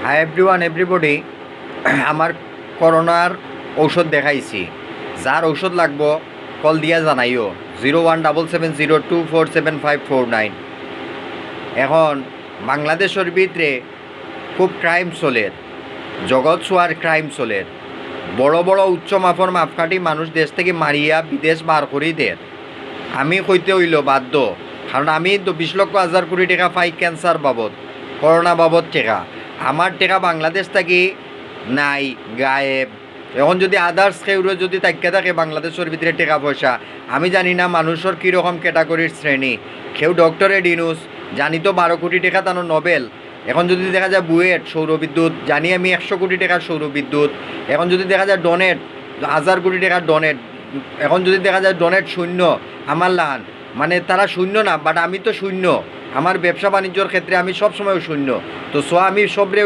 Hi everyone everybody আমার করোনার ঔষধ দেখাইছি, যার ঔষধ লাগবো কল দিয়া জানাইও 017702475549। এখন বাংলাদেশের ভিতরে খুব ক্রাইম চলের, জগৎ ছোয়ার ক্রাইম চলের। বড় বড় উচ্চ মাপর মাপকাঠি মানুষ দেশ থেকে মারিয়া বিদেশ বার করি দের। আমি কইতে হইল বাধ্য, কারণ আমি তো 20,00,000 টাকা পাই ক্যান্সার বাবদ, করোনা বাবদ টাকা। আমার টাকা বাংলাদেশ থাকি নাই, গায়েব। এখন যদি আদার্স কেউ যদি তাকিয়ে থাকে বাংলাদেশের ভিতরে টাকা পয়সা, আমি জানি না মানুষের কীরকম ক্যাটাগরির শ্রেণী। কেউ ডক্টরেট ইউনুস জানি তো 12 কোটি টাকা তানো নোবেল। এখন যদি দেখা যায় বুয়েট সৌরবিদ্যুৎ, জানি আমি 100 কোটি টাকার সৌরবিদ্যুৎ। এখন যদি দেখা যায় ডোনেট 1000 কোটি টাকার ডোনেট। এখন যদি দেখা যায় ডোনেট শূন্য আমার লান, মানে তারা শূন্য না, বাট আমি তো শূন্য। আমার ব্যবসা বাণিজ্যর ক্ষেত্রে আমি সবসময় শূন্য। তো আমি সবরে